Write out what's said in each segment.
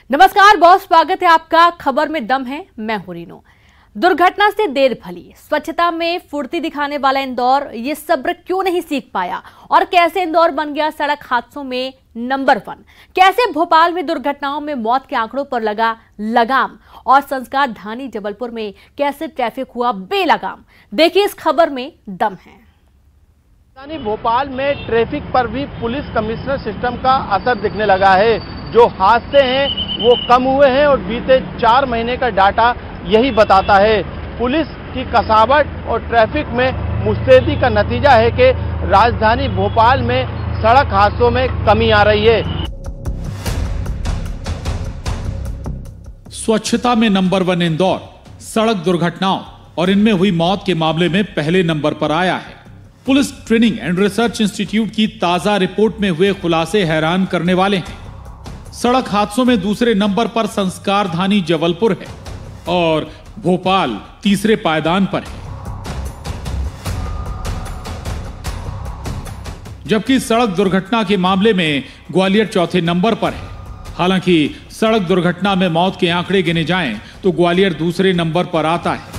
नमस्कार, बहुत स्वागत है आपका। खबर में दम है, मैं हूं रीनो। दुर्घटना से देर भली, स्वच्छता में फुर्ती दिखाने वाला इंदौर ये सब्र क्यों नहीं सीख पाया और कैसे इंदौर बन गया सड़क हादसों में नंबर 1। कैसे भोपाल में दुर्घटनाओं में मौत के आंकड़ों पर लगा लगाम और संस्कार धानी जबलपुर में कैसे ट्रैफिक हुआ बेलगाम। देखिए इस खबर में दम है। भोपाल में ट्रैफिक पर भी पुलिस कमिश्नर सिस्टम का असर दिखने लगा है। जो हादसे हैं वो कम हुए हैं और बीते 4 महीने का डाटा यही बताता है। पुलिस की कसावट और ट्रैफिक में मुस्तैदी का नतीजा है कि राजधानी भोपाल में सड़क हादसों में कमी आ रही है। स्वच्छता में नंबर 1 इंदौर सड़क दुर्घटनाओं और इनमें हुई मौत के मामले में पहले नंबर पर आया है। Police training and research institute की ताजा रिपोर्ट में हुए खुलासे हैरान करने वाले हैं। सड़क हादसों में दूसरे नंबर पर संस्कार धानी जबलपुर है और भोपाल तीसरे पायदान पर है, जबकि सड़क दुर्घटना के मामले में ग्वालियर चौथे नंबर पर है। हालांकि सड़क दुर्घटना में मौत के आंकड़े गिने जाएं तो ग्वालियर दूसरे नंबर पर आता है।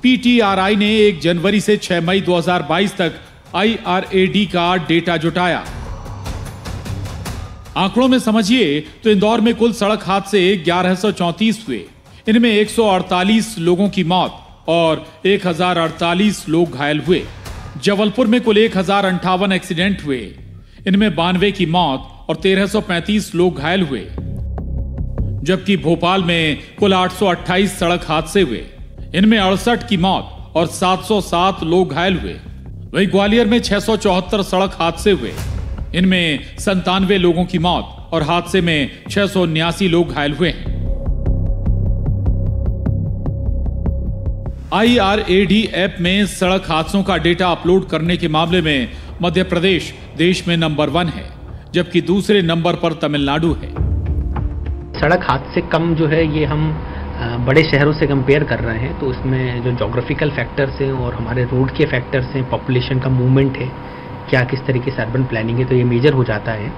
पीटीआरआई ने 1 जनवरी से 6 मई 2022 तक IRAD का डेटा जुटाया। आंकड़ों में समझिए तो इंदौर में कुल सड़क हादसे 1134 हुए। इनमें 148 लोगों की मौत और 1048 लोग घायल हुए। जबलपुर में कुल 1058 एक्सीडेंट हुए। इनमें 92 की मौत और 1335 लोग घायल हुए, जबकि भोपाल में कुल 828 सड़क हादसे हुए। इनमें 68 की मौत और 707 लोग घायल हुए। वहीं ग्वालियर में 674 सड़क हादसे हुए। इनमें 97 लोगों की मौत और हादसे में 679 लोग घायल हुए हैं। IRAD ऐप में सड़क हादसों का डेटा अपलोड करने के मामले में मध्य प्रदेश देश में नंबर 1 है, जबकि दूसरे नंबर पर तमिलनाडु है। सड़क हादसे कम जो है ये हम बड़े शहरों से कंपेयर कर रहे हैं, तो उसमें जो जोग्राफिकल फैक्टर्स हैं और हमारे रोड के फैक्टर्स हैं, पॉपुलेशन का मूवमेंट है, क्या किस तरीके से अर्बन प्लानिंग है, तो ये मेजर हो जाता है।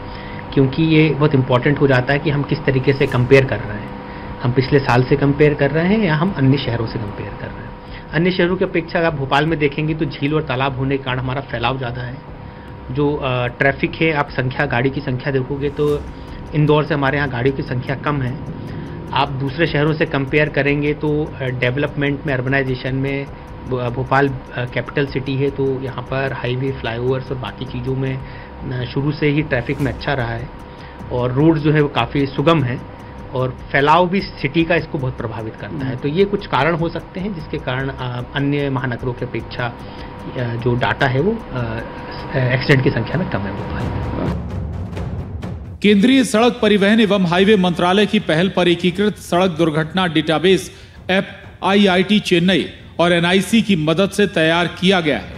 क्योंकि ये बहुत इंपॉर्टेंट हो जाता है कि हम किस तरीके से कंपेयर कर रहे हैं। हम पिछले साल से कंपेयर कर रहे हैं या हम अन्य शहरों से कंपेयर कर रहे हैं। अन्य शहरों की अपेक्षा अगर आप भोपाल में देखेंगे तो झील और तालाब होने के कारण हमारा फैलाव ज़्यादा है। जो ट्रैफिक है, आप गाड़ी की संख्या देखोगे तो इंदौर से हमारे यहाँ गाड़ियों की संख्या कम है। आप दूसरे शहरों से कंपेयर करेंगे तो डेवलपमेंट में, अर्बनाइजेशन में भोपाल कैपिटल सिटी है, तो यहाँ पर हाईवे, फ्लाईओवर्स और बाकी चीज़ों में शुरू से ही ट्रैफिक में अच्छा रहा है और रोड जो है वो काफ़ी सुगम है और फैलाव भी सिटी का इसको बहुत प्रभावित करता है। तो ये कुछ कारण हो सकते हैं जिसके कारण अन्य महानगरों की अपेक्षा जो डाटा है वो एक्सीडेंट की संख्या में कम है भोपाल में। केंद्रीय सड़क परिवहन एवं हाईवे मंत्रालय की पहल पर एकीकृत सड़क दुर्घटना डेटाबेस ऐप IIT चेन्नई और NIC की मदद से तैयार किया गया है।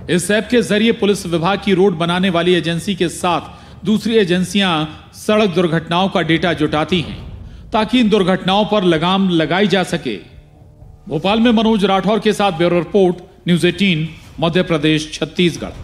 इस ऐप के जरिए पुलिस विभाग की रोड बनाने वाली एजेंसी के साथ दूसरी एजेंसियां सड़क दुर्घटनाओं का डेटा जुटाती हैं ताकि इन दुर्घटनाओं पर लगाम लगाई जा सके। भोपाल में मनोज राठौर के साथ bureau report, news 18, Madhya Pradesh, Chhattisgarh.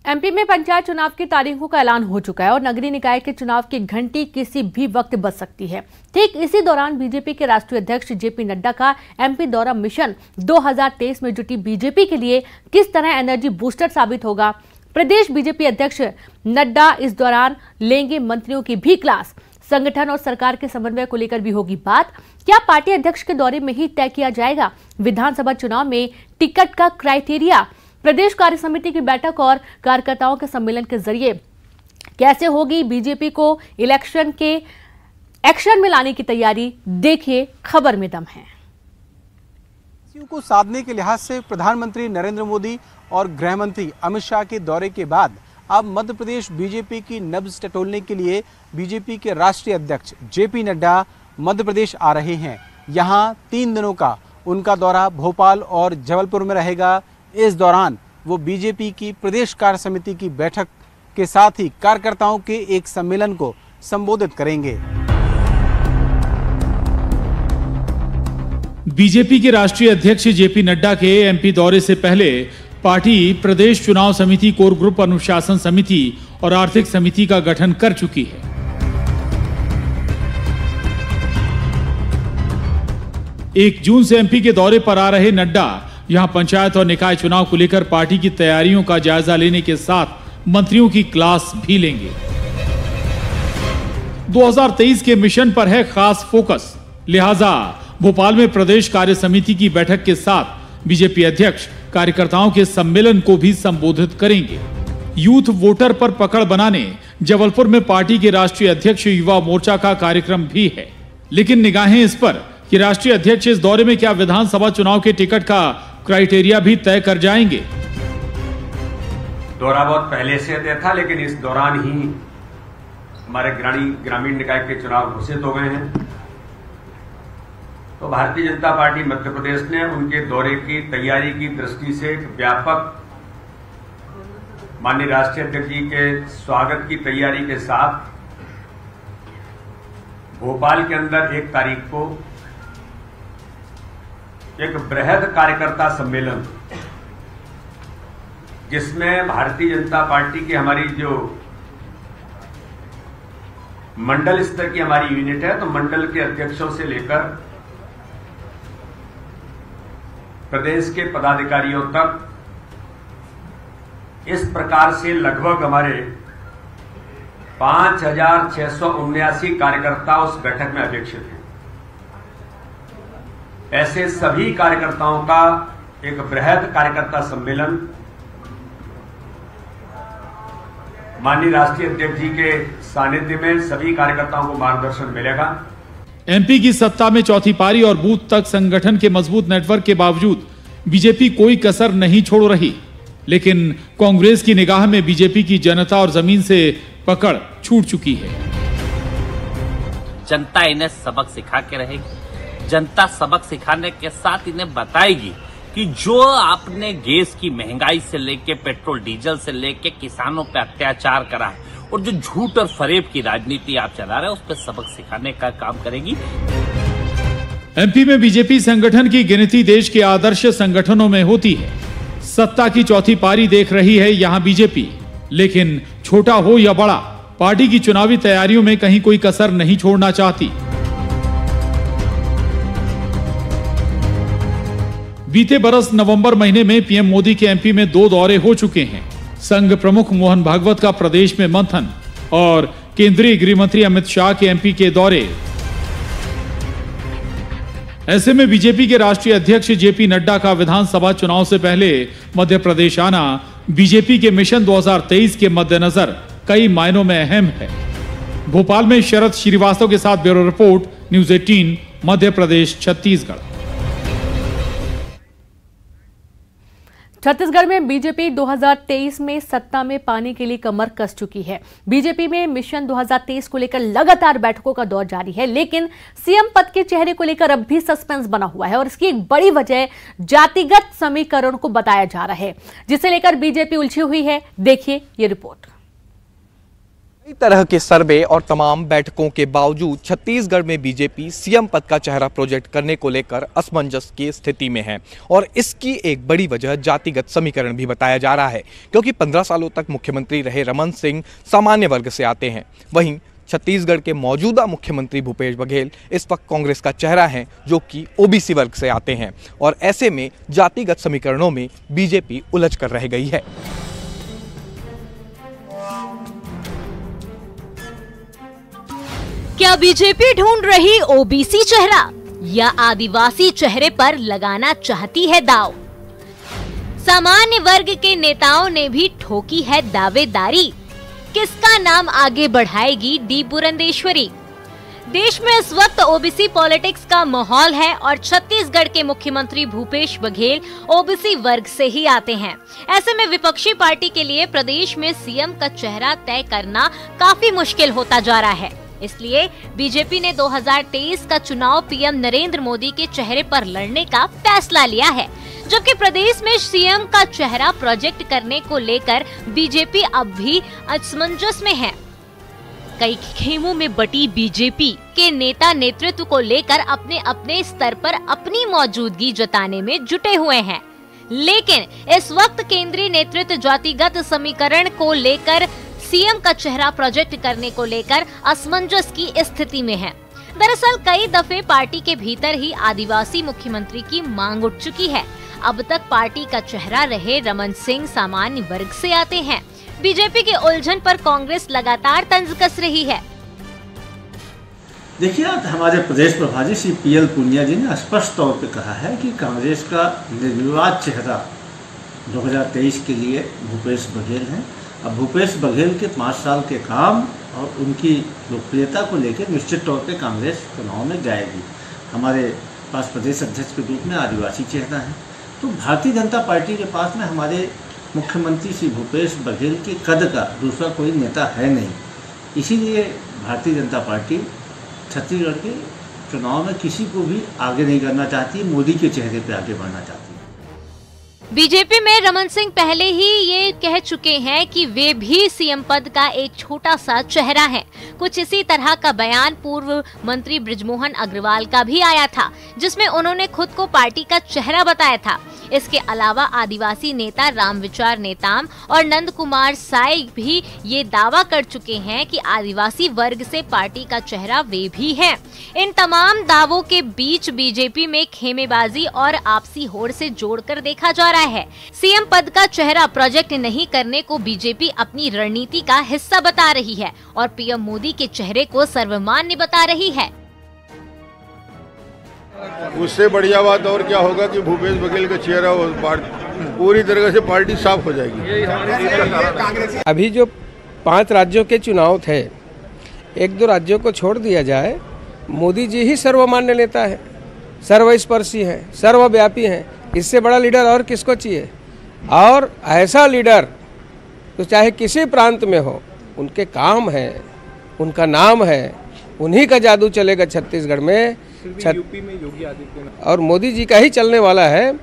MP में पंचायत चुनाव की तारीखों का ऐलान हो चुका है और नगरीय निकाय के चुनाव की घंटी किसी भी वक्त बज सकती है। ठीक इसी दौरान बीजेपी के राष्ट्रीय अध्यक्ष JP नड्डा का MP दौरा मिशन 2023 में जुटी बीजेपी के लिए किस तरह एनर्जी बूस्टर साबित होगा। प्रदेश बीजेपी अध्यक्ष नड्डा इस दौरान लेंगे मंत्रियों की भी क्लास। संगठन और सरकार के समन्वय को लेकर भी होगी बात। क्या पार्टी अध्यक्ष के दौरे में ही तय किया जाएगा विधानसभा चुनाव में टिकट का क्राइटेरिया। प्रदेश कार्य समिति की बैठक और कार्यकर्ताओं के सम्मेलन के जरिए कैसे होगी बीजेपी को इलेक्शन के एक्शन में लाने की तैयारी। देखिए खबर में दम है। को साधने के लिहाज से प्रधानमंत्री नरेंद्र मोदी और गृह मंत्री अमित शाह के दौरे के बाद अब मध्य प्रदेश बीजेपी की नब्ज टटोलने के लिए बीजेपी के राष्ट्रीय अध्यक्ष JP नड्डा मध्य प्रदेश आ रहे हैं। यहां 3 दिनों का उनका दौरा भोपाल और जबलपुर में रहेगा। इस दौरान वो बीजेपी की प्रदेश कार्य समिति की बैठक के साथ ही कार्यकर्ताओं के एक सम्मेलन को संबोधित करेंगे। बीजेपी के राष्ट्रीय अध्यक्ष जेपी नड्डा के एमपी दौरे से पहले पार्टी प्रदेश चुनाव समिति, कोर ग्रुप अनुशासन समिति और आर्थिक समिति का गठन कर चुकी है। एक जून से एमपी के दौरे पर आ रहे नड्डा यहां पंचायत और निकाय चुनाव को लेकर पार्टी की तैयारियों का जायजा लेने के साथ मंत्रियों की क्लास भी लेंगे। 2023 के मिशन पर है खास फोकस, लिहाजा भोपाल में प्रदेश कार्य समिति की बैठक के साथ बीजेपी अध्यक्ष कार्यकर्ताओं के सम्मेलन को भी संबोधित करेंगे। यूथ वोटर पर पकड़ बनाने जबलपुर में पार्टी के राष्ट्रीय अध्यक्ष युवा मोर्चा का कार्यक्रम भी है, लेकिन निगाहें इस पर कि राष्ट्रीय अध्यक्ष इस दौरे में क्या विधानसभा चुनाव के टिकट का क्राइटेरिया भी तय कर जाएंगे। दौरा बहुत पहले से तय था, लेकिन इस दौरान ही हमारे ग्रामीण निकाय के चुनाव घोषित हो गए हैं। तो भारतीय जनता पार्टी मध्य प्रदेश ने उनके दौरे की तैयारी की दृष्टि से एक व्यापक माननीय राष्ट्रीय अध्यक्ष जी के स्वागत की तैयारी के साथ भोपाल के अंदर 1 तारीख को एक बृहद कार्यकर्ता सम्मेलन, जिसमें भारतीय जनता पार्टी की हमारी जो मंडल स्तर की हमारी यूनिट है, तो मंडल के अध्यक्षों से लेकर प्रदेश के पदाधिकारियों तक इस प्रकार से लगभग हमारे 5,679 कार्यकर्ता उस बैठक में अपेक्षित हैं। ऐसे सभी कार्यकर्ताओं का एक बृहद कार्यकर्ता सम्मेलन माननीय राष्ट्रीय अध्यक्ष जी के सानिध्य में सभी कार्यकर्ताओं को मार्गदर्शन मिलेगा। एमपी की सत्ता में चौथी पारी और बूथ तक संगठन के मजबूत नेटवर्क के बावजूद बीजेपी कोई कसर नहीं छोड़ रही, लेकिन कांग्रेस की निगाह में बीजेपी की जनता और जमीन से पकड़ छूट चुकी है। जनता इन्हें सबक सिखा के रहेगी। जनता सबक सिखाने के साथ इन्हें बताएगी कि जो आपने गैस की महंगाई से लेके पेट्रोल डीजल से लेके किसानों पे अत्याचार करा है और जो झूठ और फरेब की राजनीति आप चला रहे हैं, उस पर सबक सिखाने का काम करेगी। एमपी में बीजेपी संगठन की गिनती देश के आदर्श संगठनों में होती है। सत्ता की चौथी पारी देख रही है यहां बीजेपी, लेकिन छोटा हो या बड़ा, पार्टी की चुनावी तैयारियों में कहीं कोई कसर नहीं छोड़ना चाहती। बीते बरस नवंबर महीने में पीएम मोदी के एमपी में 2 दौरे हो चुके हैं। संघ प्रमुख मोहन भागवत का प्रदेश में मंथन और केंद्रीय गृह मंत्री अमित शाह के एमपी के दौरे। ऐसे में बीजेपी के राष्ट्रीय अध्यक्ष जेपी नड्डा का विधानसभा चुनाव से पहले मध्य प्रदेश आना बीजेपी के मिशन 2023 के मद्देनजर कई मायनों में अहम है। भोपाल में शरद श्रीवास्तव के साथ bureau report, news 18, Madhya Pradesh, Chhattisgarh. Chhattisgarh में बीजेपी 2023 में सत्ता में पाने के लिए कमर कस चुकी है। बीजेपी में मिशन 2023 को लेकर लगातार बैठकों का दौर जारी है, लेकिन सीएम पद के चेहरे को लेकर अब भी सस्पेंस बना हुआ है और इसकी एक बड़ी वजह जातिगत समीकरण को बताया जा रहा है, जिसे लेकर बीजेपी उलझी हुई है। देखिए ये रिपोर्ट। कई तरह के सर्वे और तमाम बैठकों के बावजूद छत्तीसगढ़ में बीजेपी सीएम पद का चेहरा प्रोजेक्ट करने को लेकर असमंजस की स्थिति में है और इसकी एक बड़ी वजह जातिगत समीकरण भी बताया जा रहा है, क्योंकि 15 सालों तक मुख्यमंत्री रहे रमन सिंह सामान्य वर्ग से आते हैं। वहीं छत्तीसगढ़ के मौजूदा मुख्यमंत्री भूपेश बघेल इस वक्त कांग्रेस का चेहरा है, जो कि ओबीसी वर्ग से आते हैं और ऐसे में जातिगत समीकरणों में बीजेपी उलझ कर रह गई है। क्या बीजेपी ढूंढ रही ओबीसी चेहरा या आदिवासी चेहरे पर लगाना चाहती है दांव? सामान्य वर्ग के नेताओं ने भी ठोकी है दावेदारी। किसका नाम आगे बढ़ाएगी डी पुरंदेश्वरी? देश में इस वक्त ओबीसी पॉलिटिक्स का माहौल है और छत्तीसगढ़ के मुख्यमंत्री भूपेश बघेल ओबीसी वर्ग से ही आते हैं। ऐसे में विपक्षी पार्टी के लिए प्रदेश में सीएम का चेहरा तय करना काफी मुश्किल होता जा रहा है। इसलिए बीजेपी ने 2023 का चुनाव पीएम नरेंद्र मोदी के चेहरे पर लड़ने का फैसला लिया है, जबकि प्रदेश में सीएम का चेहरा प्रोजेक्ट करने को लेकर बीजेपी अब भी असमंजस में है। कई खेमों में बटी बीजेपी के नेता नेतृत्व को लेकर अपने अपने स्तर पर अपनी मौजूदगी जताने में जुटे हुए हैं, लेकिन इस वक्त केंद्रीय नेतृत्व जातिगत समीकरण को लेकर सीएम का चेहरा प्रोजेक्ट करने को लेकर असमंजस की स्थिति में है। दरअसल कई दफे पार्टी के भीतर ही आदिवासी मुख्यमंत्री की मांग उठ चुकी है। अब तक पार्टी का चेहरा रहे रमन सिंह सामान्य वर्ग से आते हैं। बीजेपी के उलझन पर कांग्रेस लगातार तंज कस रही है। देखिए, हमारे प्रदेश प्रभारी श्री पीएल पुनिया जी ने स्पष्ट तौर पे कहा है कि कांग्रेस का निर्विवाद चेहरा 2023 के लिए भूपेश बघेल हैं। अब भूपेश बघेल के 5 साल के काम और उनकी लोकप्रियता को लेकर निश्चित तौर पे कांग्रेस चुनाव में जाएगी। हमारे पास प्रदेश अध्यक्ष के रूप में आदिवासी चेहरा है, तो भारतीय जनता पार्टी के पास में हमारे मुख्यमंत्री श्री भूपेश बघेल के कद का दूसरा कोई नेता है नहीं। इसीलिए भारतीय जनता पार्टी छत्तीसगढ़ के चुनाव में किसी को भी आगे नहीं करना चाहती, मोदी के चेहरे पे आगे बढ़ना चाहती है। बीजेपी में रमन सिंह पहले ही ये कह चुके हैं कि वे भी सीएम पद का एक छोटा सा चेहरा हैं। कुछ इसी तरह का बयान पूर्व मंत्री बृजमोहन अग्रवाल का भी आया था, जिसमें उन्होंने खुद को पार्टी का चेहरा बताया था। इसके अलावा आदिवासी नेता रामविचार नेताम और नंद कुमार साय भी ये दावा कर चुके हैं कि आदिवासी वर्ग से पार्टी का चेहरा वे भी हैं। इन तमाम दावों के बीच बीजेपी में खेमेबाजी और आपसी होड़ से जोड़कर देखा जा रहा है। सीएम पद का चेहरा प्रोजेक्ट नहीं करने को बीजेपी अपनी रणनीति का हिस्सा बता रही है और पीएम मोदी के चेहरे को सर्वमान्य बता रही है। उससे बढ़िया बात और क्या होगा कि भूपेश बघेल का चेहरा पूरी तरह से पार्टी साफ हो जाएगी। अभी जो 5 राज्यों के चुनाव थे, 1-2 राज्यों को छोड़ दिया जाए, मोदी जी ही सर्वमान्य नेता है, सर्वस्पर्शी हैं, सर्वव्यापी हैं। इससे बड़ा लीडर और किसको चाहिए? और ऐसा लीडर तो चाहे किसी प्रांत में हो, उनके काम है, उनका नाम है, उन्हीं का जादू चलेगा छत्तीसगढ़ में। यूपी में योगी आदित्यनाथ और मोदी जी का ही चलने वाला है।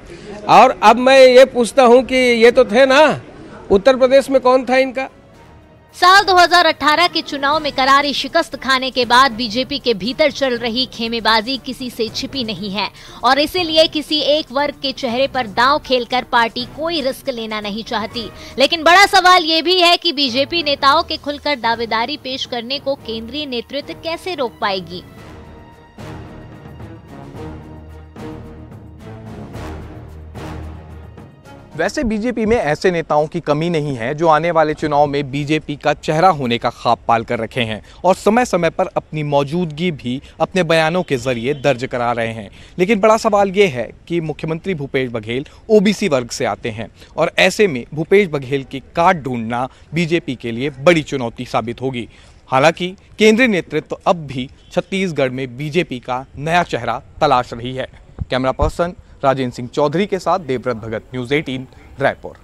और अब मैं ये पूछता हूँ कि ये तो थे ना, उत्तर प्रदेश में कौन था इनका? साल 2018 के चुनाव में करारी शिकस्त खाने के बाद बीजेपी के भीतर चल रही खेमेबाजी किसी से छिपी नहीं है और इसीलिए किसी एक वर्ग के चेहरे पर दांव खेलकर पार्टी कोई रिस्क लेना नहीं चाहती। लेकिन बड़ा सवाल ये भी है कि बीजेपी नेताओं के खुलकर दावेदारी पेश करने को केंद्रीय नेतृत्व कैसे रोक पाएगी। वैसे बीजेपी में ऐसे नेताओं की कमी नहीं है जो आने वाले चुनाव में बीजेपी का चेहरा होने का ख्वाब पाल कर रखे हैं और समय समय पर अपनी मौजूदगी भी अपने बयानों के जरिए दर्ज करा रहे हैं। लेकिन बड़ा सवाल ये है कि मुख्यमंत्री भूपेश बघेल ओबीसी वर्ग से आते हैं और ऐसे में भूपेश बघेल की काट ढूंढना बीजेपी के लिए बड़ी चुनौती साबित होगी। हालांकि केंद्रीय नेतृत्व अब भी छत्तीसगढ़ में बीजेपी का नया चेहरा तलाश रही है। कैमरा पर्सन राजेंद्र सिंह चौधरी के साथ देवव्रत भगत, न्यूज़ 18 रायपुर।